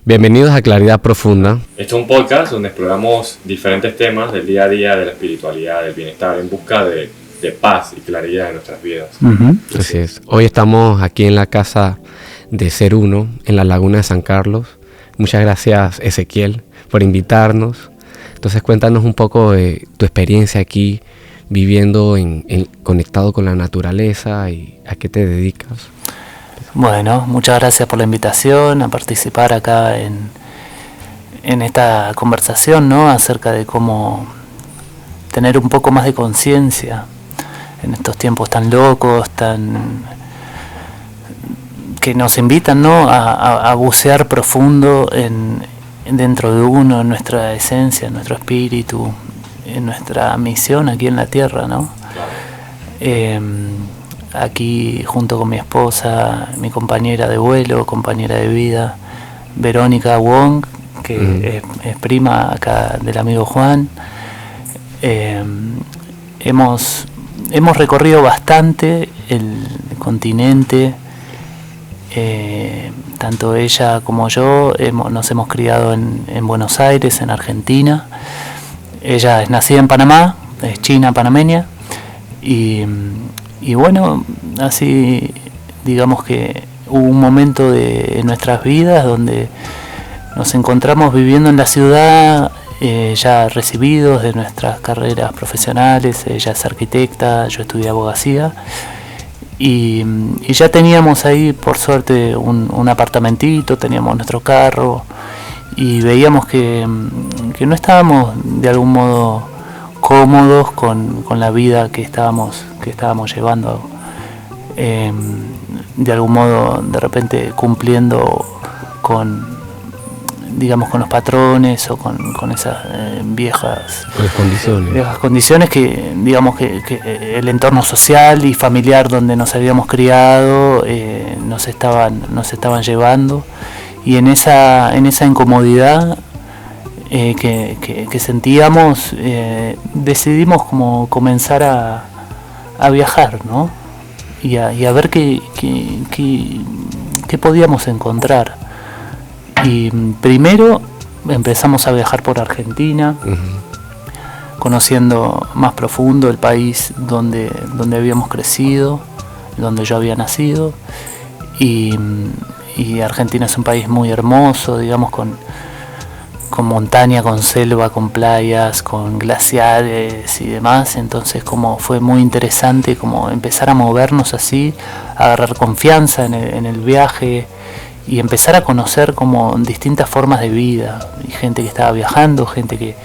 Bienvenidos a Claridad Profunda. Este es un podcast donde exploramos diferentes temas del día a día, de la espiritualidad, del bienestar, en busca de paz y claridad en nuestras vidas. Así es. Hoy estamos aquí en la casa de Ser Uno, en la Laguna de San Carlos. Muchas gracias, Ezequiel, por invitarnos. Entonces, cuéntanos un poco de tu experiencia aquí, viviendo conectado con la naturaleza, y a qué te dedicas. Bueno, muchas gracias por la invitación a participar acá en esta conversación, ¿no? Acerca de cómo tener un poco más de conciencia en estos tiempos tan locos, que nos invitan, ¿no? a bucear profundo dentro de uno, en nuestra esencia, en nuestro espíritu, en nuestra misión aquí en la Tierra, ¿no? Aquí junto con mi esposa, mi compañera de vuelo, compañera de vida, Verónica Wong, que es prima acá del amigo Juan. Hemos recorrido bastante el continente, tanto ella como yo nos hemos criado en Buenos Aires, en Argentina. Ella es nacida en Panamá, es china panameña, y bueno, así digamos que hubo un momento en nuestras vidas donde nos encontramos viviendo en la ciudad, ya recibidos de nuestras carreras profesionales. Ella es arquitecta, yo estudié abogacía, y ya teníamos ahí, por suerte, un apartamentito, teníamos nuestro carro, y veíamos que no estábamos de algún modo cómodos con la vida que estábamos llevando, de algún modo de repente cumpliendo con los patrones o con esas viejas condiciones que digamos que el entorno social y familiar donde nos habíamos criado nos estaban llevando, y en esa incomodidad que sentíamos, decidimos como comenzar a viajar, ¿no? Y a ver qué podíamos encontrar. Y primero empezamos a viajar por Argentina, conociendo más profundo el país donde habíamos crecido, donde yo había nacido. Y Argentina es un país muy hermoso, digamos, con montaña, con selva, con playas, con glaciares y demás. Entonces como fue muy interesante como empezar a movernos así, a agarrar confianza en el viaje y empezar a conocer como distintas formas de vida, y gente que estaba viajando, gente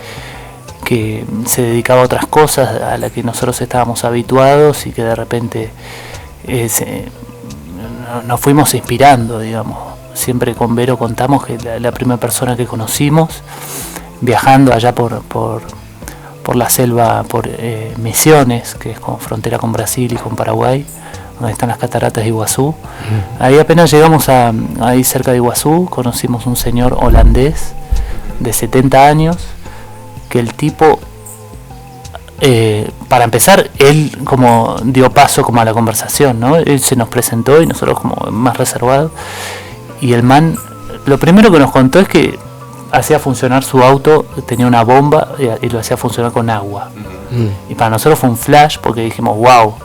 que se dedicaba a otras cosas a las que nosotros estábamos habituados, y que de repente nos fuimos inspirando, digamos. Siempre con Vero contamos que la primera persona que conocimos viajando allá por la selva, por Misiones, que es con frontera con Brasil y con Paraguay, donde están las cataratas de Iguazú. Ahí apenas llegamos ahí cerca de Iguazú, conocimos un señor holandés de 70 años, que el tipo, para empezar, él como dio paso como a la conversación, ¿no? Él se nos presentó y nosotros como más reservados. Y el man, lo primero que nos contó es que hacía funcionar su auto, tenía una bomba y lo hacía funcionar con agua. Y para nosotros fue un flash, porque dijimos, wow,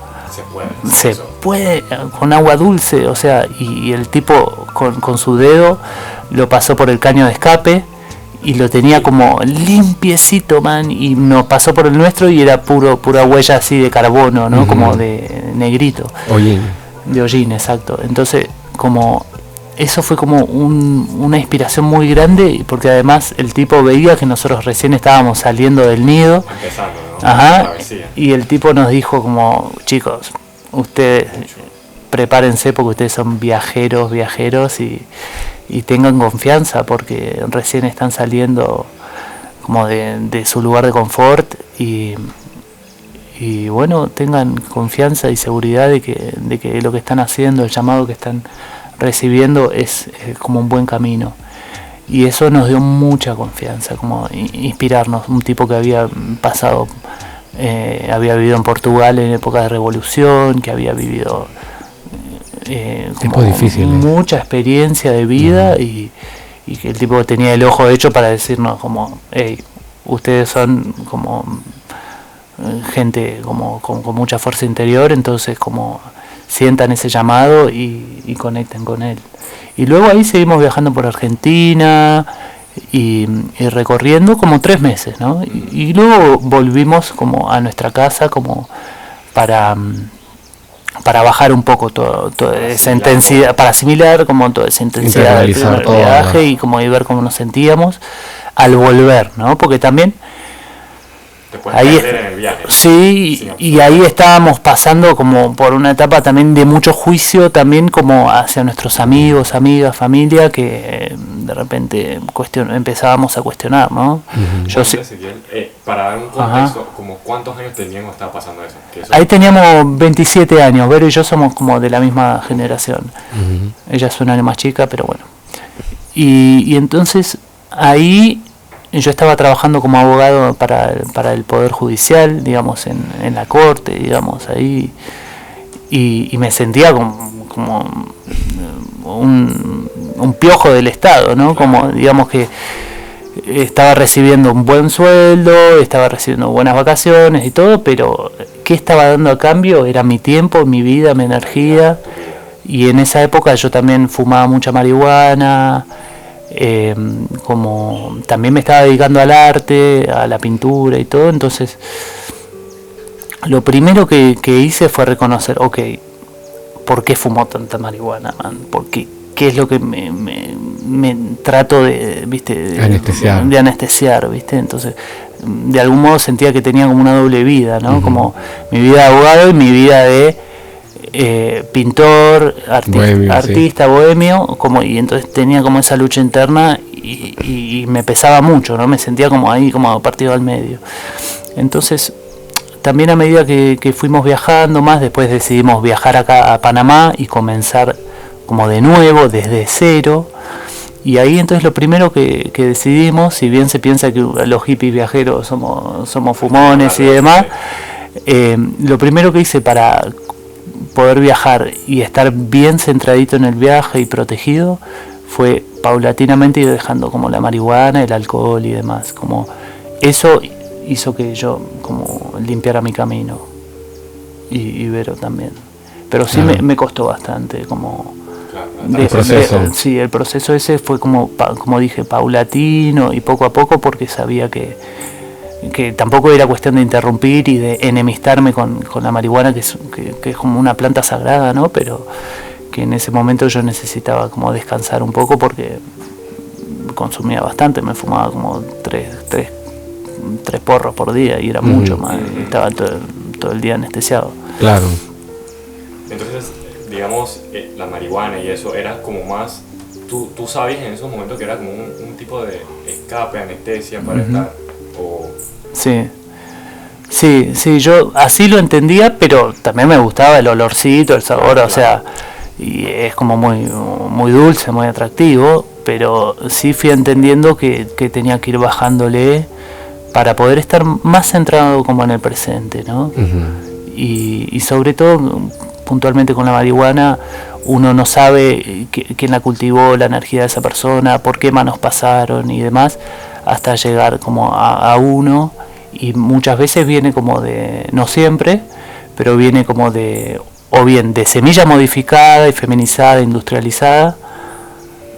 se puede con agua dulce, o sea, y el tipo con su dedo lo pasó por el caño de escape y lo tenía como limpiecito, man, y nos pasó por el nuestro y era pura huella así de carbono, ¿no? Como de negrito. Hollín. De hollín, exacto. Entonces, como eso fue como una inspiración muy grande, porque además el tipo veía que nosotros recién estábamos saliendo del nido. Empezando, ¿no? Ajá, y el tipo nos dijo como, chicos, ustedes prepárense porque ustedes son viajeros y tengan confianza porque recién están saliendo como de su lugar de confort, y bueno, tengan confianza y seguridad de que lo que están haciendo, el llamado que están recibiendo es como un buen camino. Y eso nos dio mucha confianza, como inspirarnos. Un tipo que había pasado, había vivido en Portugal en época de revolución, que había vivido tiempos difíciles, mucha experiencia de vida, y y que el tipo tenía el ojo hecho para decirnos como, hey, ustedes son como gente como con mucha fuerza interior, entonces como sientan ese llamado y conecten con él. Y luego ahí seguimos viajando por Argentina y recorriendo como 3 meses, ¿no? Y luego volvimos como a nuestra casa como para bajar un poco toda esa intensidad, para asimilar como toda esa intensidad del primer viaje y como y ver cómo nos sentíamos al volver, ¿no? Porque también ahí en el viaje. Sí, y ahí estábamos pasando como por una etapa también de mucho juicio, también como hacia nuestros amigos, amigas, familia, que de repente empezábamos a cuestionar, ¿no? Uh-huh. Yo sí. Para dar un contexto, como ¿cuántos años teníamos estaba pasando eso? Ahí teníamos 27 años, Vero y yo somos como de la misma generación. Uh-huh. Ella es un año más chica, pero bueno. Y entonces ahí yo estaba trabajando como abogado para el Poder Judicial, digamos, en la corte, digamos, ahí, y me sentía como un piojo del Estado, ¿no? Como, digamos que estaba recibiendo un buen sueldo, estaba recibiendo buenas vacaciones y todo, pero ¿qué estaba dando a cambio? Era mi tiempo, mi vida, mi energía, y en esa época yo también fumaba mucha marihuana. Como también me estaba dedicando al arte, a la pintura y todo, entonces lo primero que hice fue reconocer, ok, ¿por qué fumo tanta marihuana, man? ¿Qué es lo que me trato de, viste, de anestesiar, viste? Entonces, de algún modo sentía que tenía como una doble vida, ¿no? Uh-huh. Como mi vida de abogado y mi vida de pintor, artista, bohemio, como, y entonces tenía como esa lucha interna y me pesaba mucho, ¿no? Me sentía como ahí, como partido al medio. Entonces, también a medida que fuimos viajando más, después decidimos viajar acá a Panamá y comenzar como de nuevo, desde cero. Y ahí entonces lo primero que decidimos, si bien se piensa que los hippies viajeros somos fumones y demás, lo primero que hice para poder viajar y estar bien centradito en el viaje y protegido fue paulatinamente ir dejando como la marihuana, el alcohol y demás. Como eso hizo que yo como limpiara mi camino y Vero también. Pero sí me costó bastante como el proceso. Sí, el proceso ese fue como dije, paulatino y poco a poco, porque sabía que tampoco era cuestión de interrumpir y de enemistarme con la marihuana, que es como una planta sagrada, ¿no? Pero que en ese momento yo necesitaba como descansar un poco porque consumía bastante, me fumaba como tres porros por día y era mucho más, estaba todo el día anestesiado. Claro. Entonces, digamos, la marihuana y eso era como más, tú sabías en esos momentos que era como un tipo de escape, anestesia para estar, o... Sí, yo así lo entendía, pero también me gustaba el olorcito, el sabor, o sea, y es como muy dulce, muy atractivo, pero sí fui entendiendo que tenía que ir bajándole para poder estar más centrado como en el presente, ¿no? Uh-huh. Y sobre todo, puntualmente con la marihuana, uno no sabe quién la cultivó, la energía de esa persona, por qué manos pasaron y demás, hasta llegar como a uno. Y muchas veces viene como de, no siempre, pero viene como de, o bien de semilla modificada y feminizada, industrializada,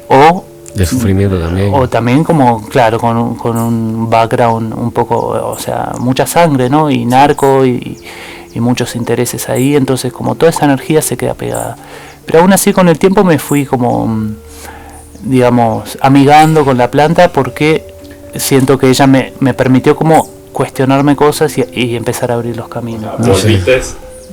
o de sufrimiento también. O también como, claro, con un background un poco, o sea, mucha sangre, ¿no? Y narco y muchos intereses ahí, entonces como toda esa energía se queda pegada. Pero aún así con el tiempo me fui como, digamos, amigando con la planta, porque siento que ella me permitió como cuestionarme cosas y empezar a abrir los caminos. O sea,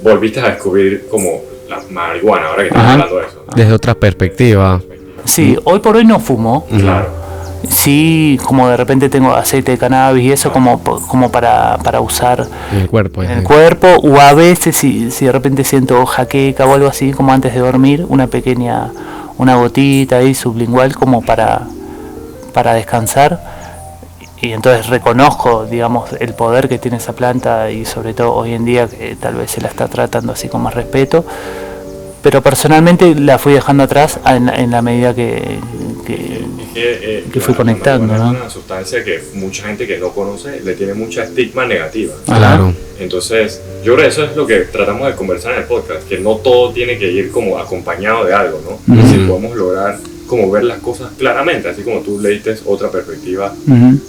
volviste a descubrir como la marihuana, ahora que estamos hablando de eso, ¿no? Desde otra perspectiva. Sí, hoy por hoy no fumo. Claro. Sí, como de repente tengo aceite de cannabis y eso como para usar en el cuerpo. O a veces si de repente siento jaqueca o algo así, como antes de dormir, una gotita ahí sublingual como para descansar. Y entonces reconozco, digamos, el poder que tiene esa planta, y sobre todo hoy en día que tal vez se la está tratando así con más respeto, pero personalmente la fui dejando atrás en la medida que que fui conectando, la ¿no? Es una sustancia que mucha gente que no conoce le tiene mucha estigma negativa. Claro. Entonces, yo creo que eso es lo que tratamos de conversar en el podcast, que no todo tiene que ir como acompañado de algo, ¿no? Y si podemos lograr como ver las cosas claramente, así como tú le diste otra perspectiva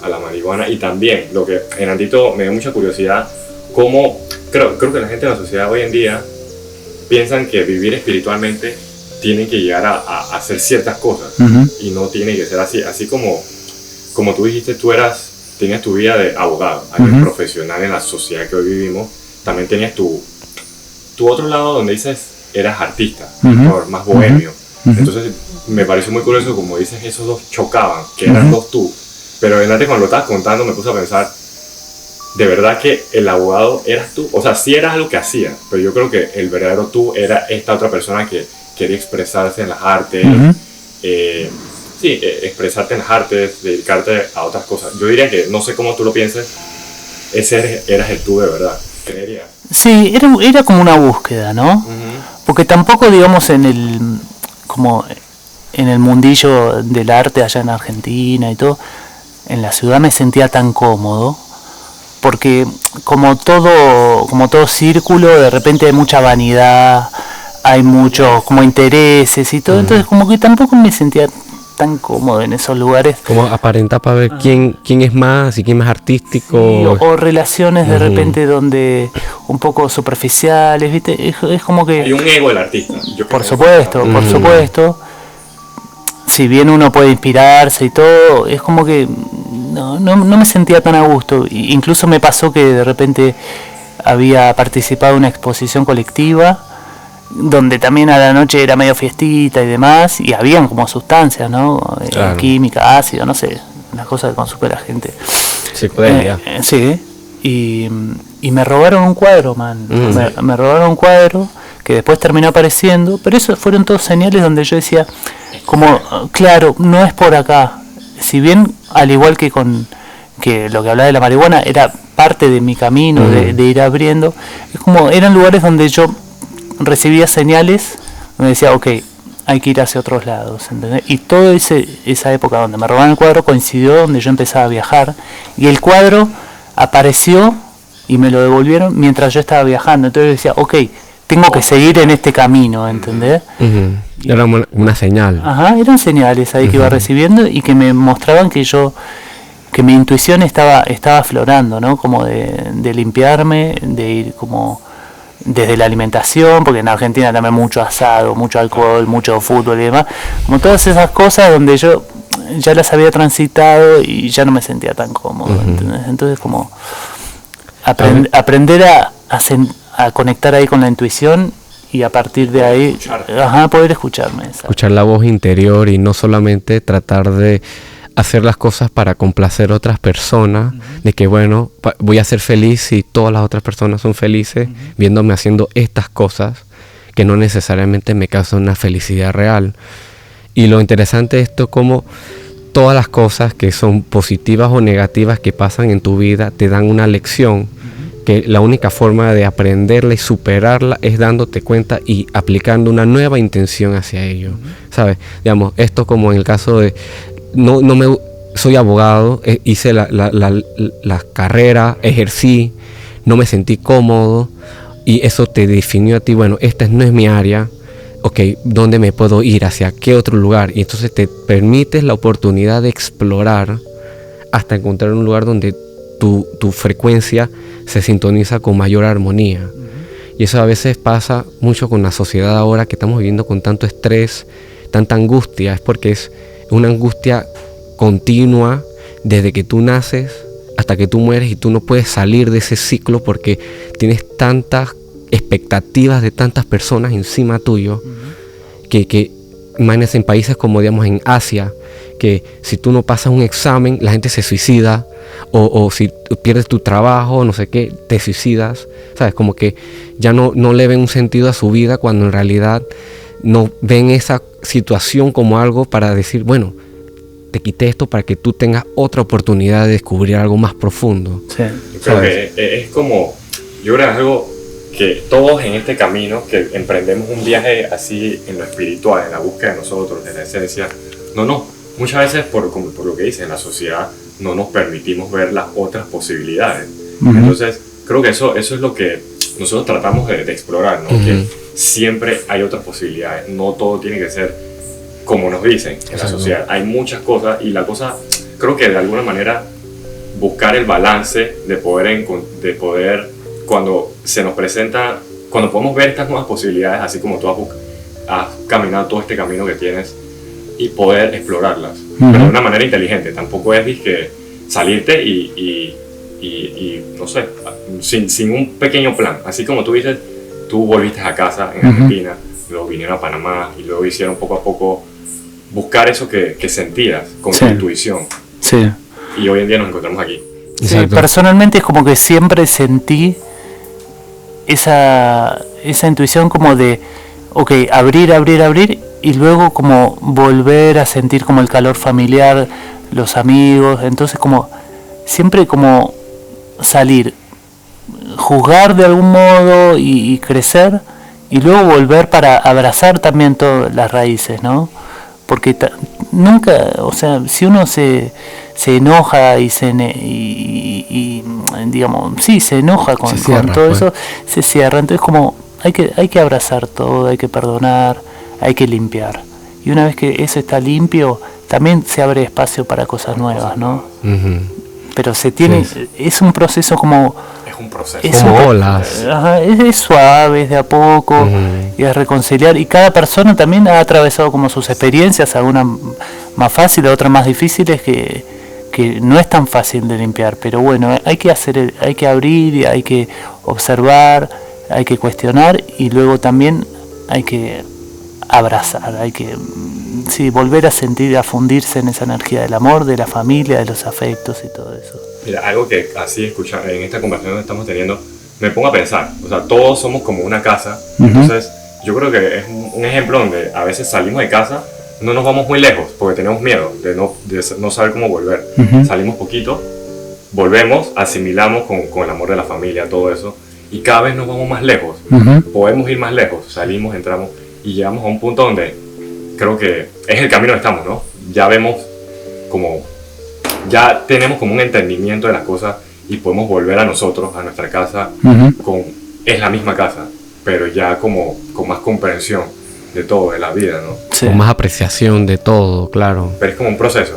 a la marihuana. Y también, lo que Hernandito me dio mucha curiosidad, cómo creo que la gente de la sociedad hoy en día piensan que vivir espiritualmente tienen que llegar a hacer ciertas cosas y no tiene que ser así como tú dijiste, tenías tu vida de abogado, alguien profesional en la sociedad que hoy vivimos, también tenías tu otro lado donde dices eras artista, pintor, más bohemio. Entonces me pareció muy curioso como dices, esos dos chocaban, que eran dos tú, pero antes cuando lo estabas contando me puse a pensar, de verdad que el abogado eras tú, o sea, sí eras algo que hacías, pero yo creo que el verdadero tú era esta otra persona que quería expresarse en las artes, expresarte en las artes, dedicarte a otras cosas. Yo diría que, no sé cómo tú lo pienses, ese eras el tú de verdad, creería. Sí, era como una búsqueda, ¿no? Porque tampoco, digamos, en el mundillo del arte allá en Argentina y todo, en la ciudad me sentía tan cómodo, porque como todo círculo, de repente hay mucha vanidad, hay muchos como intereses y todo, entonces como que tampoco me sentía tan cómodo en esos lugares. Como aparenta para ver quién es más y quién es más artístico. Sí, o relaciones de repente donde un poco superficiales, ¿viste? Es como que... Hay un ego del artista. Por supuesto. Si bien uno puede inspirarse y todo, es como que no me sentía tan a gusto. Incluso me pasó que de repente había participado en una exposición colectiva donde también a la noche era medio fiestita y demás, y habían como sustancias, ¿no? Claro. Química, ácido, no sé, unas cosas que consume la gente. Psicodelia. Sí, y me robaron un cuadro, man. Me robaron un cuadro que después terminó apareciendo, pero eso fueron todos señales donde yo decía, como, claro, no es por acá. Si bien, al igual que que lo que hablaba de la marihuana, era parte de mi camino de ir abriendo, es como, eran lugares donde yo recibía señales, donde decía, ok, hay que ir hacia otros lados, ¿entendés? Y toda esa época donde me robaron el cuadro coincidió donde yo empezaba a viajar, y el cuadro apareció y me lo devolvieron mientras yo estaba viajando. Entonces yo decía, ok, tengo que seguir en este camino, ¿entendés? Era una señal. Ajá, eran señales ahí que iba recibiendo y que me mostraban que mi intuición estaba aflorando, ¿no? Como de limpiarme, de ir como desde la alimentación, porque en Argentina también mucho asado, mucho alcohol, mucho fútbol y demás, como todas esas cosas donde yo ya las había transitado y ya no me sentía tan cómodo, ¿entendés? Entonces como aprender a conectar ahí con la intuición y a partir de ahí poder escucharme. ¿sabes? Escuchar la voz interior y no solamente tratar de hacer las cosas para complacer a otras personas, de que bueno, voy a ser feliz si todas las otras personas son felices, viéndome haciendo estas cosas que no necesariamente me causan una felicidad real. Y lo interesante de esto, como todas las cosas que son positivas o negativas que pasan en tu vida te dan una lección, que la única forma de aprenderla y superarla es dándote cuenta y aplicando una nueva intención hacia ello, ¿sabes? Digamos, esto como en el caso de soy abogado, hice la carrera, ejercí, no me sentí cómodo y eso te definió a ti, bueno, esta no es mi área, ok, ¿dónde me puedo ir? ¿Hacia qué otro lugar? Y entonces te permites la oportunidad de explorar hasta encontrar un lugar donde tu frecuencia se sintoniza con mayor armonía. Y eso a veces pasa mucho con la sociedad ahora que estamos viviendo con tanto estrés, tanta angustia, es porque es una angustia continua desde que tú naces hasta que tú mueres y tú no puedes salir de ese ciclo porque tienes tantas expectativas de tantas personas encima tuyo que imagínense en países como digamos en Asia, que si tú no pasas un examen la gente se suicida o si pierdes tu trabajo no sé qué, te suicidas, sabes, como que ya no le ven un sentido a su vida cuando en realidad no ven esa situación como algo para decir, bueno, te quité esto para que tú tengas otra oportunidad de descubrir algo más profundo. Sí. Yo creo que es como, yo creo que es algo que todos en este camino, que emprendemos un viaje así en lo espiritual, en la búsqueda de nosotros, de la esencia, no nos muchas veces, por lo que dicen, en la sociedad no nos permitimos ver las otras posibilidades. Entonces, creo que eso es lo que nosotros tratamos de explorar, ¿no? Que siempre hay otras posibilidades, no todo tiene que ser como nos dicen en la sociedad. Hay muchas cosas y la cosa, creo que de alguna manera buscar el balance de poder cuando se nos presenta, cuando podemos ver estas nuevas posibilidades, así como tú has caminado todo este camino que tienes, y poder explorarlas, pero de una manera inteligente. Tampoco es que salirte y no sé, sin un pequeño plan. Así como tú dices, tú volviste a casa en Argentina, luego vinieron a Panamá y luego hicieron poco a poco buscar eso que sentías con tu intuición. Sí. Y hoy en día nos encontramos aquí. Sí, personalmente es como que siempre sentí esa intuición como de, ok, abrir y luego como volver a sentir como el calor familiar, los amigos. Entonces como siempre como salir, juzgar de algún modo y crecer y luego volver para abrazar también todas las raíces, ¿no? Porque nunca, o sea, si uno se enoja y digamos, sí, se enoja con todo eso, se cierra. Entonces como hay que abrazar todo, hay que perdonar, hay que limpiar. Y una vez que eso está limpio, también se abre espacio para cosas nuevas, ¿no? Pero se tiene, es un proceso como... Es un proceso. Como olas. Es suave, es de a poco, y es reconciliar. Y cada persona también ha atravesado como sus experiencias, algunas más fáciles, otras más difíciles, que no es tan fácil de limpiar. Pero bueno, hay que abrir, hay que observar, hay que cuestionar, y luego también hay que abrazar, hay que volver a sentir, a fundirse en esa energía del amor, de la familia, de los afectos y todo eso. Mira, algo que así en esta conversación que estamos teniendo, me pongo a pensar, o sea, todos somos como una casa, entonces yo creo que es un ejemplo donde a veces salimos de casa, no nos vamos muy lejos porque tenemos miedo de no saber cómo volver. Salimos poquito, volvemos, asimilamos con el amor de la familia, todo eso, y cada vez nos vamos más lejos. Podemos ir más lejos, salimos, entramos y llegamos a un punto donde creo que es el camino que estamos, ¿no? Ya vemos ya tenemos como un entendimiento de las cosas y podemos volver a nosotros, a nuestra casa, es la misma casa, pero ya como con más comprensión de todo, de la vida, ¿no? Sí. Con más apreciación de todo, claro. Pero es como un proceso,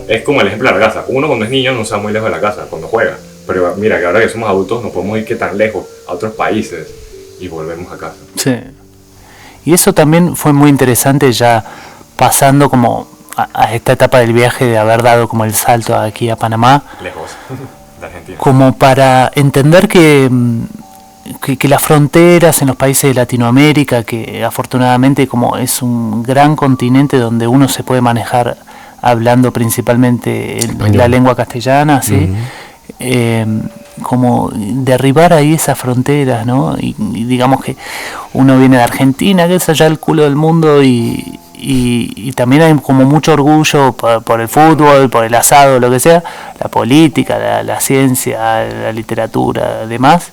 es como el ejemplo de la casa. Uno cuando es niño no se va muy lejos de la casa, cuando juega, pero mira que ahora que somos adultos no podemos ir que tan lejos a otros países y volvemos a casa. Sí. Y eso también fue muy interesante ya pasando como a esta etapa del viaje de haber dado como el salto aquí a Panamá. Lejos de Argentina. Como para entender que las fronteras en los países de Latinoamérica, que afortunadamente como es un gran continente donde uno se puede manejar hablando principalmente la lengua castellana, ¿sí? Como derribar ahí esas fronteras, ¿no? Y digamos que uno viene de Argentina, que es allá el culo del mundo, y también hay como mucho orgullo por el fútbol, por el asado, lo que sea, la política, la ciencia, la literatura, demás.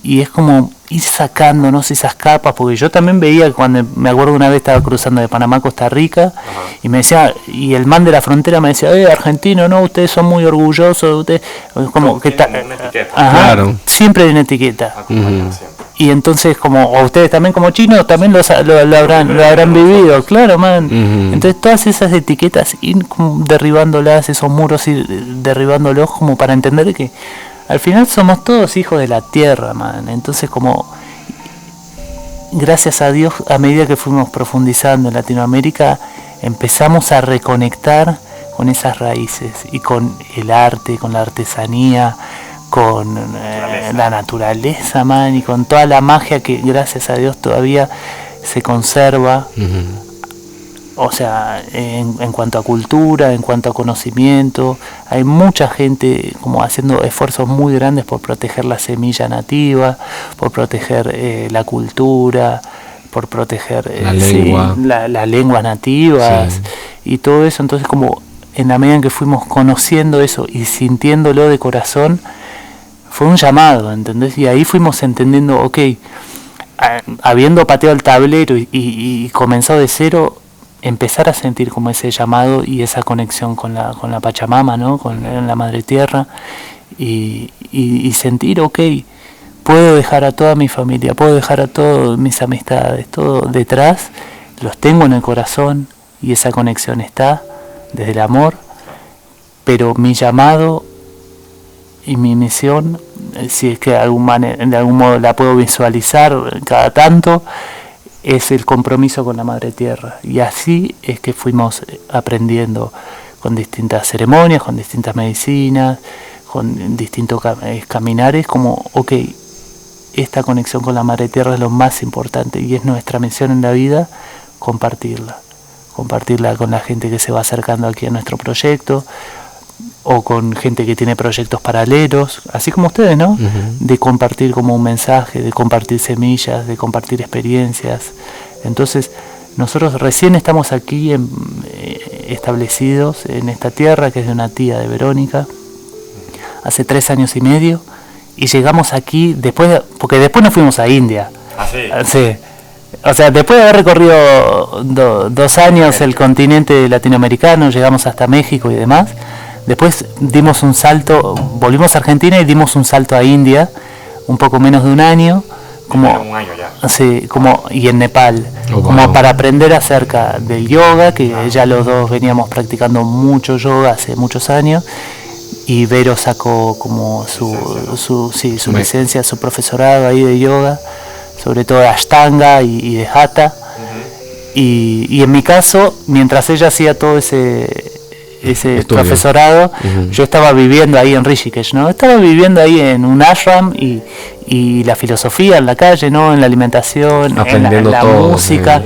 Y es como ir sacándonos esas capas, porque yo también veía, cuando me acuerdo una vez estaba cruzando de Panamá a Costa Rica, y me decía, y el man de la frontera me decía, argentino, no, ustedes son muy orgullosos, ustedes, como que está, claro, siempre hay una etiqueta. Y entonces, como a ustedes también como chinos, también lo habrán vivido, claro, man. Entonces todas esas etiquetas, ir como derribándolas, esos muros, ir derribándolos, como para entender que al final somos todos hijos de la tierra, man. Entonces, como gracias a Dios, a medida que fuimos profundizando en Latinoamérica, empezamos a reconectar con esas raíces y con el arte, con la artesanía, con la naturaleza, man, y con toda la magia que gracias a Dios todavía se conserva. O sea, en cuanto a cultura, en cuanto a conocimiento, hay mucha gente como haciendo esfuerzos muy grandes por proteger la semilla nativa, por proteger la cultura, por proteger las lenguas nativas, y todo eso. Entonces, como en la medida en que fuimos conociendo eso y sintiéndolo de corazón, fue un llamado, ¿entendés? Y ahí fuimos entendiendo, ok, habiendo pateado el tablero y comenzado de cero, empezar a sentir como ese llamado y esa conexión con la Pachamama, ¿no? Con la Madre Tierra, y sentir, ok, puedo dejar a toda mi familia, puedo dejar a todas mis amistades, todo detrás, los tengo en el corazón y esa conexión está desde el amor, pero mi llamado y mi misión, si es que de algún modo la puedo visualizar cada tanto, es el compromiso con la Madre Tierra. Y así es que fuimos aprendiendo con distintas ceremonias, con distintas medicinas, con distintos caminares, como, ok, esta conexión con la Madre Tierra es lo más importante y es nuestra misión en la vida, compartirla con la gente que se va acercando aquí a nuestro proyecto, o con gente que tiene proyectos paralelos, así como ustedes, ¿no? De compartir como un mensaje, de compartir semillas, de compartir experiencias. Entonces, nosotros recién estamos aquí establecidos en esta tierra, que es de una tía de Verónica, hace 3 años y medio, y llegamos aquí porque después nos fuimos a India. ¿Ah, sí? Sí. O sea, después de haber recorrido 2 años el continente latinoamericano, llegamos hasta México y demás. Después dimos un salto, volvimos a Argentina y dimos un salto a India, un poco menos de un año, un año ya. Sí, y en Nepal, como para aprender acerca del yoga, que ya los dos veníamos practicando mucho yoga hace muchos años, y Vero sacó como su licencia, su profesorado ahí de yoga, sobre todo de Ashtanga y de Hatha, y en mi caso, mientras ella hacía todo ese profesorado, yo estaba viviendo ahí en Rishikesh, ¿no? Estaba viviendo ahí en un ashram y la filosofía en la calle, ¿no? En la alimentación, en la música,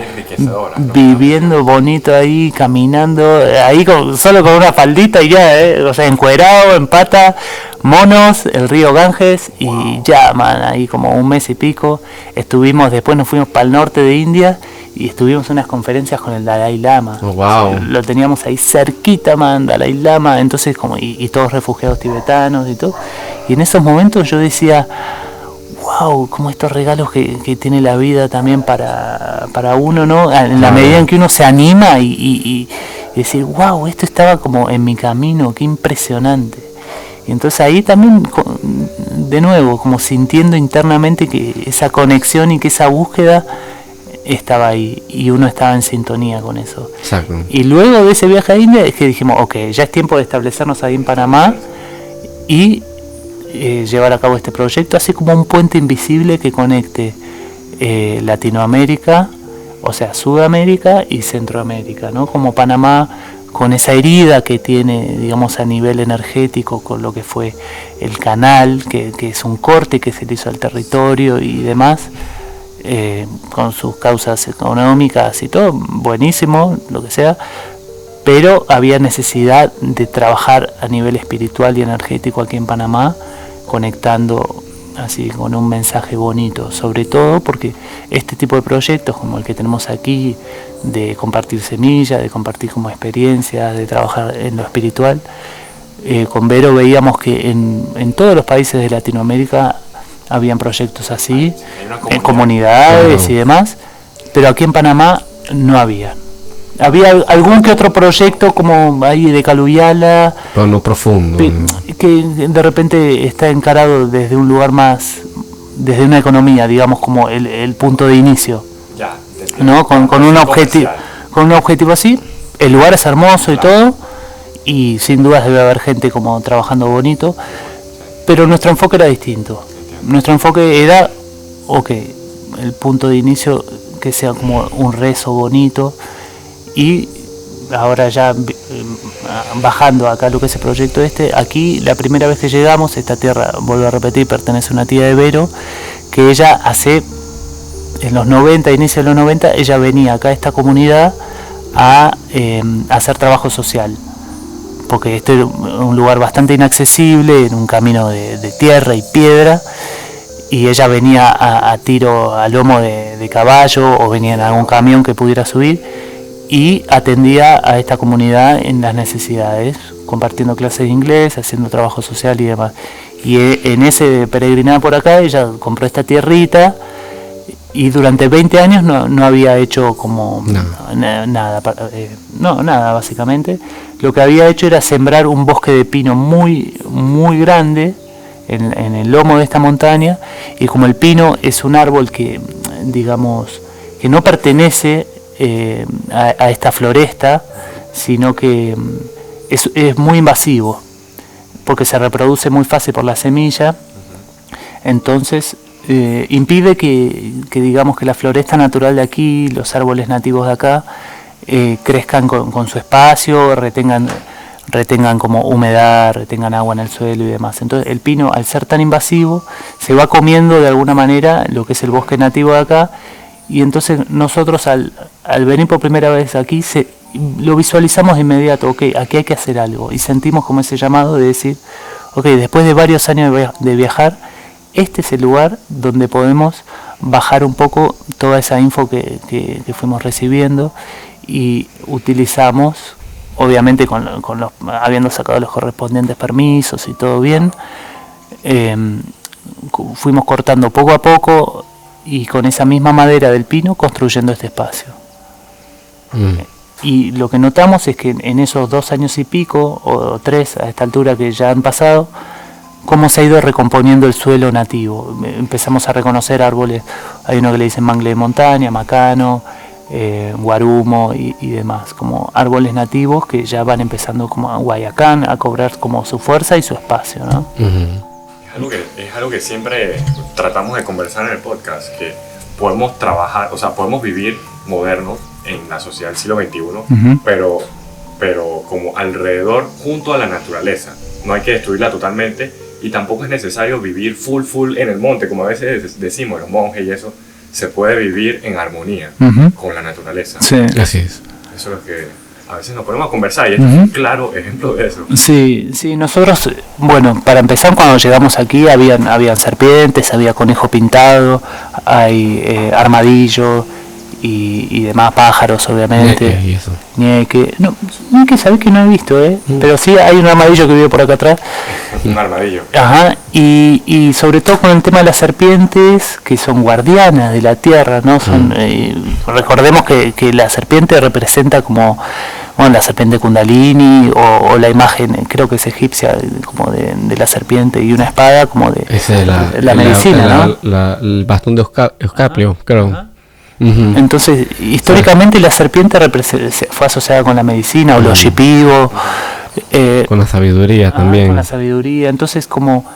viviendo bonito ahí, caminando, ahí solo con una faldita y ya, o sea, encuerado, en pata, monos, el río Ganges y ya, man, ahí como 1 mes y pico. Después nos fuimos para el norte de India y estuvimos en unas conferencias con el Dalai Lama. Lo teníamos ahí cerquita, man, Dalai Lama, entonces y todos refugiados tibetanos y todo. Y en esos momentos yo decía, wow, como estos regalos que tiene la vida también para uno, ¿no? En la medida en que uno se anima y decir, wow, esto estaba como en mi camino, qué impresionante. Y entonces ahí también, de nuevo, como sintiendo internamente que esa conexión y que esa búsqueda estaba ahí y uno estaba en sintonía con eso. Exacto. Y luego de ese viaje a India es que dijimos, ok, ya es tiempo de establecernos ahí en Panamá y llevar a cabo este proyecto, así como un puente invisible que conecte Latinoamérica, o sea, Sudamérica y Centroamérica, ¿no? Como Panamá, con esa herida que tiene, digamos, a nivel energético, con lo que fue el canal, que es un corte que se le hizo al territorio y demás, con sus causas económicas y todo, buenísimo, lo que sea, pero había necesidad de trabajar a nivel espiritual y energético aquí en Panamá, conectando así con un mensaje bonito, sobre todo porque este tipo de proyectos como el que tenemos aquí, de compartir semillas, de compartir como experiencias, de trabajar en lo espiritual, con Vero veíamos que en todos los países de Latinoamérica habían proyectos así, en comunidades y demás, pero aquí en Panamá no había. Había algún que otro proyecto como ahí de Caluyala, pero no profundo, que de repente está encarado desde un lugar más, desde una economía, digamos, como el punto de inicio, ¿no? Con un objetivo así. El lugar es hermoso y todo, y sin dudas debe haber gente como trabajando bonito, pero nuestro enfoque era distinto. Nuestro enfoque era, ok, el punto de inicio que sea como un rezo bonito. Y ahora ya bajando acá lo que es el proyecto aquí la primera vez que llegamos, esta tierra, vuelvo a repetir, pertenece a una tía de Vero, que ella en los 90, inicio de los 90, ella venía acá a esta comunidad a hacer trabajo social, porque este es un lugar bastante inaccesible, en un camino de tierra y piedra, y ella venía a tiro a lomo de caballo o venía en algún camión que pudiera subir, y atendía a esta comunidad en las necesidades, compartiendo clases de inglés, haciendo trabajo social y demás. Y en ese peregrinar por acá, ella compró esta tierrita y durante 20 años no había hecho como nada, nada básicamente. Lo que había hecho era sembrar un bosque de pino muy, muy grande en el lomo de esta montaña, y como el pino es un árbol que, digamos, que no pertenece a esta floresta, sino que es muy invasivo, porque se reproduce muy fácil por la semilla, entonces impide que digamos que la floresta natural de aquí, los árboles nativos de acá, crezcan con su espacio, retengan como humedad, retengan agua en el suelo y demás. Entonces el pino, al ser tan invasivo, se va comiendo de alguna manera lo que es el bosque nativo de acá, y entonces nosotros al venir por primera vez aquí lo visualizamos de inmediato. Ok, aquí hay que hacer algo, y sentimos como ese llamado de decir, ok, después de varios años de viajar, este es el lugar donde podemos bajar un poco toda esa info que fuimos recibiendo, y utilizamos, obviamente habiendo sacado los correspondientes permisos y todo bien, fuimos cortando poco a poco, y con esa misma madera del pino construyendo este espacio. Y lo que notamos es que en esos 2 años y pico, o 3 a esta altura que ya han pasado, cómo se ha ido recomponiendo el suelo nativo. Empezamos a reconocer árboles, hay uno que le dicen mangle de montaña, macano, guarumo y demás, como árboles nativos que ya van empezando como a Guayacán a cobrar como su fuerza y su espacio, ¿no? Es algo que siempre tratamos de conversar en el podcast, que podemos trabajar, o sea, podemos vivir modernos en la sociedad del siglo XXI, pero como alrededor, junto a la naturaleza. No hay que destruirla totalmente, y tampoco es necesario vivir full en el monte, como a veces decimos los monjes y eso. Se puede vivir en armonía con la naturaleza. Sí. Así es. Eso es lo que a veces nos ponemos a conversar, y es un claro ejemplo de eso. Sí, nosotros, bueno, para empezar, cuando llegamos aquí habían serpientes, había conejo pintado, hay armadillo y demás, pájaros, obviamente. Ñeque y eso. Ñeque. No, ñeque sabés que no he visto, pero sí hay un armadillo que vive por acá atrás. Un armadillo. Ajá, y sobre todo con el tema de las serpientes, que son guardianas de la tierra, ¿no? Recordemos que la serpiente representa como, bueno, la serpiente Kundalini, o la imagen, creo que es egipcia, como de la serpiente y una espada, como de la medicina, ¿no? El bastón de Eucapio, creo. Entonces, históricamente la serpiente fue asociada con la medicina, o los shipibos, con la sabiduría también. Con la sabiduría. Entonces, como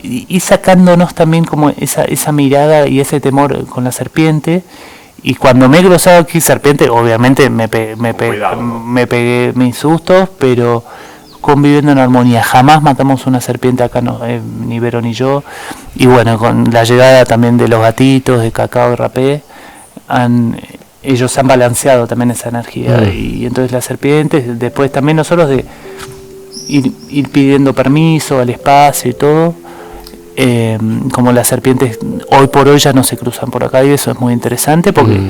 y sacándonos también como esa mirada y ese temor con la serpiente. Y cuando me he cruzado aquí serpiente, obviamente me pegué mis sustos, pero conviviendo en armonía. Jamás matamos una serpiente acá, no, ni Vero ni yo. Y bueno, con la llegada también de los gatitos, de Cacao y Rapé, ellos han balanceado también esa energía. Y entonces las serpientes, después también nosotros de ir pidiendo permiso al espacio y todo, como las serpientes hoy por hoy ya no se cruzan por acá, y eso es muy interesante porque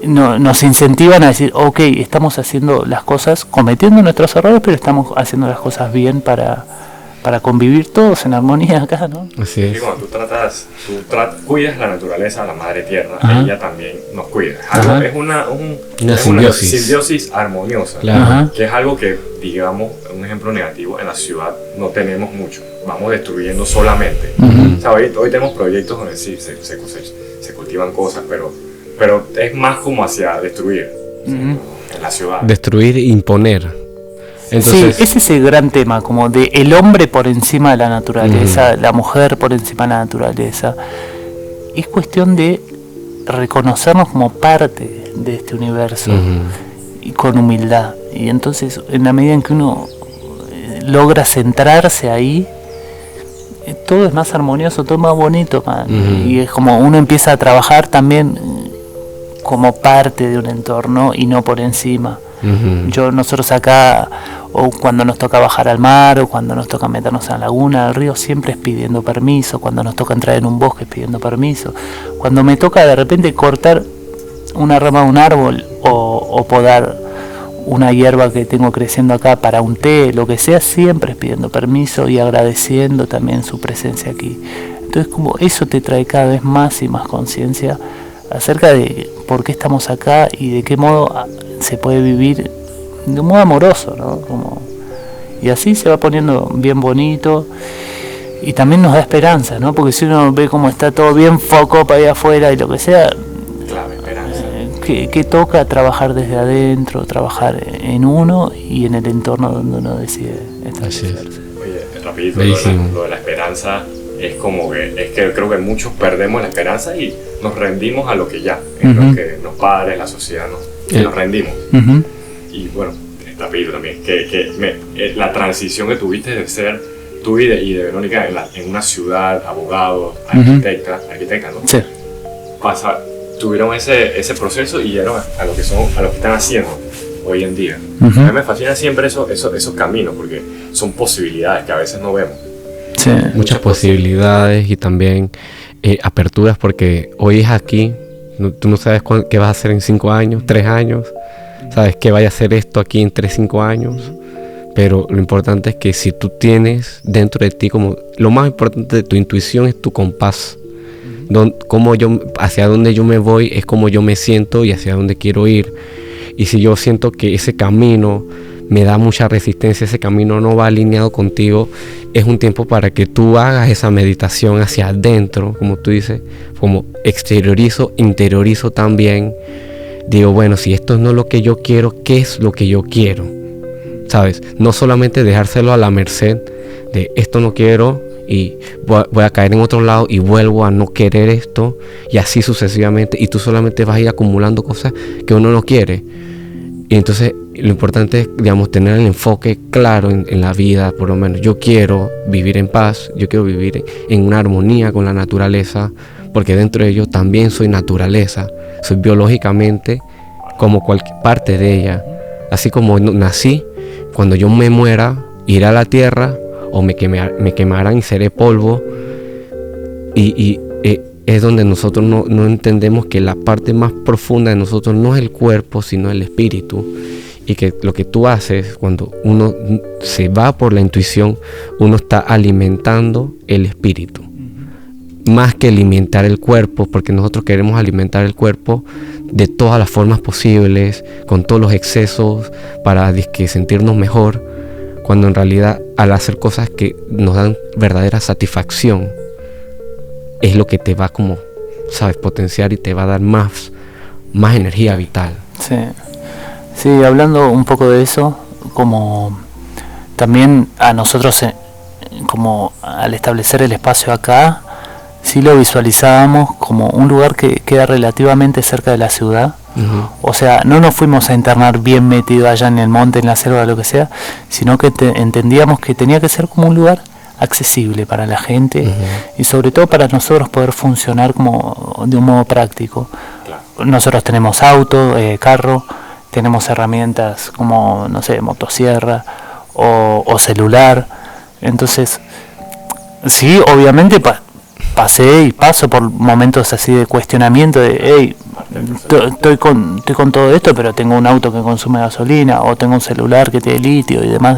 nos incentivan a decir, ok, estamos haciendo las cosas, cometiendo nuestros errores, pero estamos haciendo las cosas bien para convivir todos en armonía acá, ¿no? Así es. Y cuando tú cuidas la naturaleza, la madre tierra, ella también nos cuida. Es una simbiosis armoniosa, claro. Que es algo que, digamos, un ejemplo negativo, en la ciudad no tenemos mucho. Vamos destruyendo solamente. O sea, hoy tenemos proyectos donde sí se cultivan cosas, pero es más como hacia destruir en la ciudad. Destruir e imponer. Entonces, sí, ese es el gran tema, como de el hombre por encima de la naturaleza, la mujer por encima de la naturaleza. Es cuestión de reconocernos como parte de este universo, y con humildad. Y entonces, en la medida en que uno logra centrarse ahí, todo es más armonioso, todo es más bonito, man. Y es como uno empieza a trabajar también como parte de un entorno y no por encima. Nosotros acá, o cuando nos toca bajar al mar, o cuando nos toca meternos en la laguna, al río, siempre es pidiendo permiso. Cuando nos toca entrar en un bosque es pidiendo permiso. Cuando me toca de repente cortar una rama de un árbol, o podar una hierba que tengo creciendo acá para un té, lo que sea, siempre es pidiendo permiso y agradeciendo también su presencia aquí. Entonces, como eso te trae cada vez más y más conciencia acerca de por qué estamos acá y de qué modo se puede vivir de un modo amoroso, ¿no? Y así se va poniendo bien bonito y también nos da esperanza, ¿no? Porque si uno ve cómo está todo bien foco para allá afuera y lo que sea, claro, esperanza. Que toca trabajar desde adentro, trabajar en uno y en el entorno donde uno decide establecerse. Oye, rapidito, lo de la esperanza es como que creo que muchos perdemos la esperanza y nos rendimos a lo que ya, en lo que los padres, la sociedad, nos rendimos. Y bueno, rapidito también, la transición que tuviste de ser tú y de Verónica en una ciudad, abogado, arquitecta, ¿no? Sí. Tuvieron ese proceso y llegaron a lo que están haciendo hoy en día. A mí me fascina siempre esos caminos porque son posibilidades que a veces no vemos. Sí. Muchas posibilidades y también aperturas, porque hoy es aquí, tú no sabes qué vas a hacer en 5 años, 3 años, sabes que vaya a hacer esto aquí en 3, 5 años, pero lo importante es que si tú tienes dentro de ti, como lo más importante de tu intuición es tu compás, hacia dónde yo me voy es como yo me siento y hacia dónde quiero ir. Y si yo siento que ese camino me da mucha resistencia, ese camino no va alineado contigo, es un tiempo para que tú hagas esa meditación hacia adentro, como tú dices, como interiorizo también. Digo, bueno, si esto no es lo que yo quiero, ¿qué es lo que yo quiero? ¿Sabes? No solamente dejárselo a la merced de esto no quiero y voy a caer en otro lado y vuelvo a no querer esto y así sucesivamente, y tú solamente vas a ir acumulando cosas que uno no quiere. Y entonces lo importante es, digamos, tener el enfoque claro en la vida. Por lo menos yo quiero vivir en paz, yo quiero vivir en una armonía con la naturaleza, porque dentro de ello también soy naturaleza, soy biológicamente como cualquier parte de ella. Así como nací, cuando yo me muera, iré a la tierra o me quemarán y seré polvo. Y es donde nosotros no entendemos que la parte más profunda de nosotros no es el cuerpo, sino el espíritu. Y que lo que tú haces cuando uno se va por la intuición, uno está alimentando el espíritu. Más que alimentar el cuerpo, porque nosotros queremos alimentar el cuerpo de todas las formas posibles, con todos los excesos, para sentirnos mejor, cuando en realidad al hacer cosas que nos dan verdadera satisfacción, es lo que te va como, sabes, potenciar y te va a dar más energía vital. Sí, hablando un poco de eso, como también a nosotros, como al establecer el espacio acá, sí lo visualizábamos como un lugar que queda relativamente cerca de la ciudad. O sea, no nos fuimos a internar bien metido allá en el monte, en la selva, lo que sea, sino que entendíamos que tenía que ser como un lugar accesible para la gente y sobre todo para nosotros poder funcionar como de un modo práctico. Nosotros tenemos auto, carro, tenemos herramientas como, no sé, motosierra o celular. Entonces, sí, obviamente pasé y paso por momentos así de cuestionamiento de, hey, estoy con todo esto, pero tengo un auto que consume gasolina, o tengo un celular que tiene litio y demás.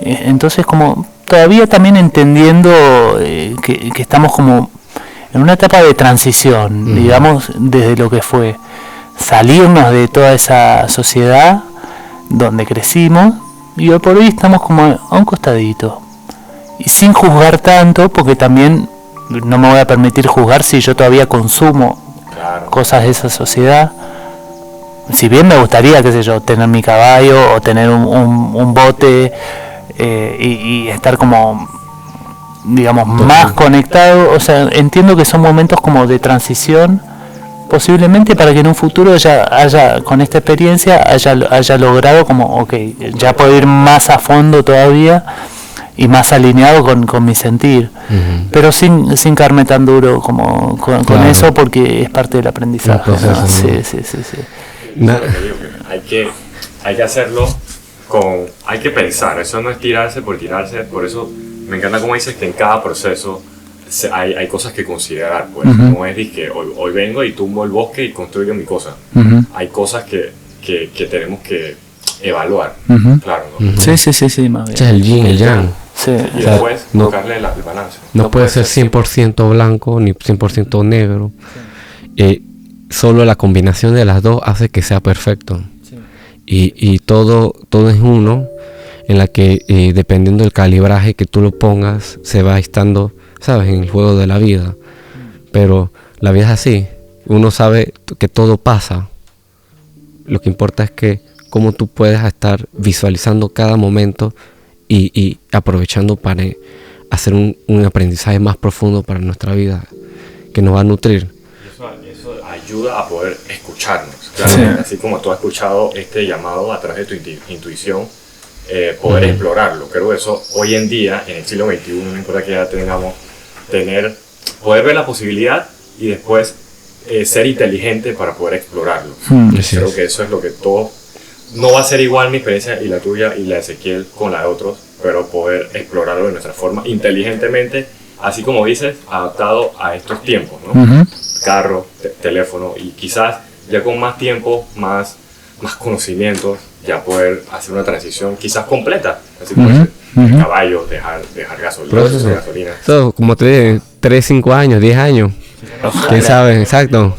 Entonces, como todavía también entendiendo que estamos como en una etapa de transición, digamos, desde lo que fue salirnos de toda esa sociedad donde crecimos, y hoy por hoy estamos como a un costadito, y sin juzgar tanto, porque también no me voy a permitir juzgar si yo todavía consumo cosas de esa sociedad. Si bien me gustaría, qué sé yo, tener mi caballo o tener un bote y estar como, digamos, más conectado. O sea, entiendo que son momentos como de transición, posiblemente para que en un futuro ya haya, con esta experiencia, haya logrado como, ok, ya puedo ir más a fondo todavía y más alineado con mi sentir, pero sin caerme tan duro como con eso, porque es parte del aprendizaje. Proceso, ¿no? Sí. Hay que hacerlo hay que pensar, eso no es tirarse por tirarse. Por eso me encanta como dices que en cada proceso hay cosas que considerar, pues. No es que hoy vengo y tumbo el bosque y construyo mi cosa. Hay cosas que tenemos que evaluar, claro, ¿no? Sí, más bien. Es el yin, el yang. Sí. Y después buscarle el balance. No puede ser 100% blanco ni 100% negro. solo la combinación de las dos hace que sea perfecto. Sí. Y todo es uno, en la que dependiendo del calibraje que tú lo pongas, se va estando, ¿sabes?, en el juego de la vida. Pero la vida es así, uno sabe que todo pasa. Lo que importa es que cómo tú puedes estar visualizando cada momento y aprovechando para hacer un aprendizaje más profundo para nuestra vida, que nos va a nutrir. Eso ayuda a poder escucharnos, claramente. Sí. Así como tú has escuchado este llamado a través de tu intuición, poder explorarlo. Creo que eso hoy en día, en el siglo XXI, no importa que ya tengamos, poder ver la posibilidad y después ser inteligente para poder explorarlo. Creo que eso es lo que todo... No va a ser igual mi experiencia y la tuya y la de Ezequiel con la de otros, pero poder explorarlo de nuestra forma inteligentemente, así como dices, adaptado a estos tiempos, ¿no? Carro, teléfono, y quizás ya con más tiempo, más conocimientos, ya poder hacer una transición quizás completa, así como dices, caballos, dejar gasolina. Eso, como te dije, 3, 5 años, 10 años, quién sabe, exacto.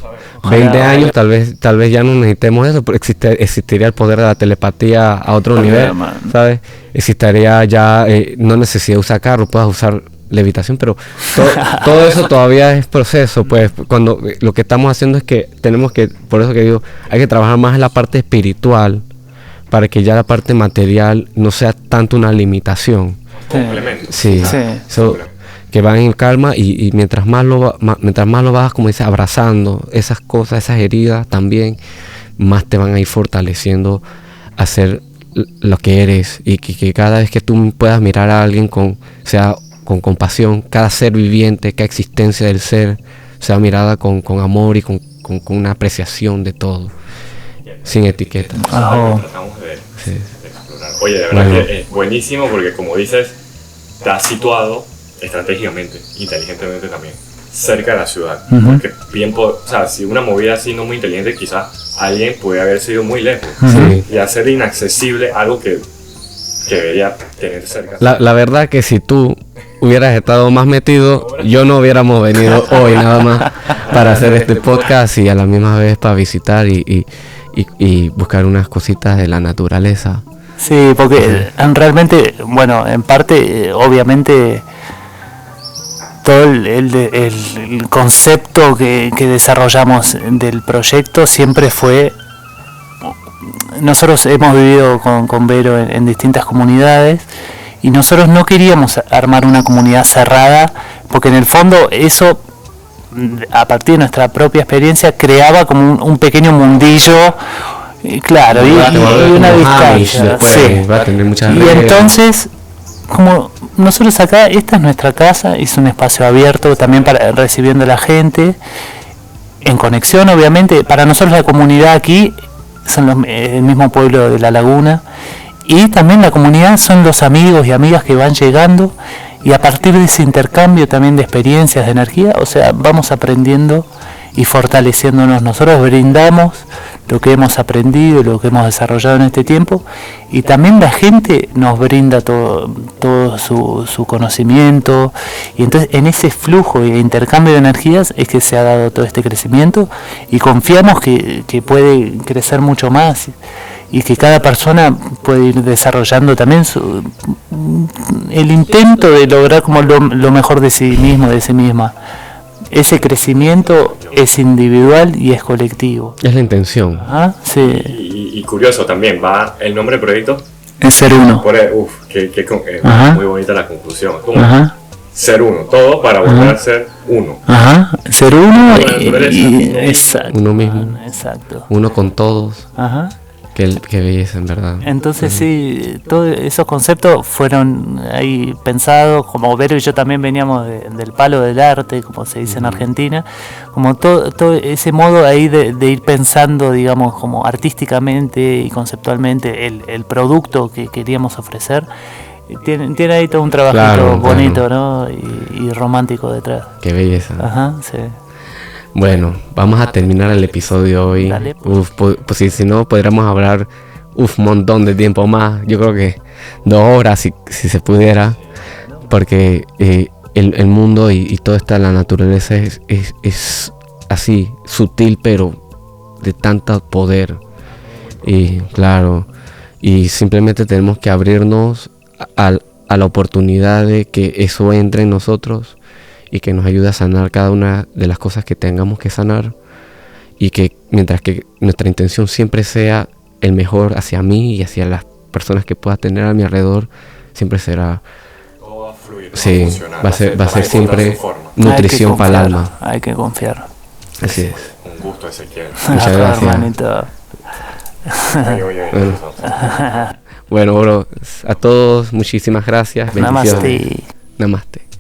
20 años tal vez ya no necesitemos eso, pero existiría el poder de la telepatía a otro nivel, ¿sabes? Existiría ya no necesidad de usar carro, puedas usar levitación, pero todo eso todavía es proceso. Pues cuando lo que estamos haciendo es que tenemos que, por eso que digo, hay que trabajar más en la parte espiritual para que ya la parte material no sea tanto una limitación. Sí. Que van en calma y mientras más lo vas, como dice, abrazando esas cosas, esas heridas también, más te van a ir fortaleciendo a ser lo que eres, y que cada vez que tú puedas mirar a alguien con compasión, cada ser viviente, cada existencia del ser sea mirada con amor y con una apreciación de todo, sin etiqueta. Tratamos de explorar. Oye, de verdad que es buenísimo, porque como dices, está situado estratégicamente, inteligentemente también, cerca de la ciudad. Porque si una movida así no muy inteligente, quizás alguien puede haber sido muy lejos y hacer inaccesible algo que debería tener cerca. La verdad que si tú hubieras estado más metido, yo no hubiéramos venido hoy nada más para hacer este podcast, y a la misma vez para visitar y buscar unas cositas de la naturaleza. Sí, porque realmente, bueno, en parte, obviamente, todo el concepto que desarrollamos del proyecto siempre fue... Nosotros hemos vivido con Vero en distintas comunidades, y nosotros no queríamos armar una comunidad cerrada, porque en el fondo eso, a partir de nuestra propia experiencia, creaba como un pequeño mundillo, claro, y una distancia. Y entonces, como nosotros acá, esta es nuestra casa, es un espacio abierto también para recibiendo a la gente, en conexión obviamente. Para nosotros la comunidad aquí son el mismo pueblo de La Laguna, y también la comunidad son los amigos y amigas que van llegando, y a partir de ese intercambio también de experiencias, de energía, o sea, vamos aprendiendo y fortaleciéndonos. Nosotros brindamos lo que hemos aprendido, lo que hemos desarrollado en este tiempo, y también la gente nos brinda todo su conocimiento, y entonces en ese flujo de intercambio de energías es que se ha dado todo este crecimiento, y confiamos que puede crecer mucho más, y que cada persona puede ir desarrollando también el intento de lograr como lo mejor de sí mismo, de sí misma. Ese crecimiento es individual y es colectivo. Es la intención. Sí. Y curioso también, va el nombre del proyecto. Es Ser Uno. Muy bonita la conclusión. Ser uno, todo para volver a ser uno. Ser uno exacto. Uno mismo. Exacto. Uno con todos. Qué belleza, en verdad. Entonces sí, todos esos conceptos fueron ahí pensados, como Vero y yo también veníamos del palo del arte, como se dice en Argentina, como todo ese modo ahí de ir pensando, digamos, como artísticamente y conceptualmente el producto que queríamos ofrecer. Tiene ahí todo un trabajito bonito, ¿no? Y romántico detrás. Qué belleza. Sí. Bueno, vamos a terminar el episodio hoy. Dale. Pues si no, podríamos hablar un montón de tiempo más. Yo creo que 2 horas si se pudiera, porque el mundo y todo esto, la naturaleza es así, sutil pero de tanto poder. Y claro, y simplemente tenemos que abrirnos a la oportunidad de que eso entre en nosotros y que nos ayude a sanar cada una de las cosas que tengamos que sanar, y que mientras que nuestra intención siempre sea el mejor hacia mí y hacia las personas que pueda tener a mi alrededor, siempre será, todo va a fluir, sí, funcionar, va a ser siempre su forma. nutrición para el alma. Hay que confiar. Así es. Un gusto, Ezequiel. Muchas gracias. Hermanito. Oye, Bueno, bro, a todos muchísimas gracias. Bendiciones. Namaste. Namaste.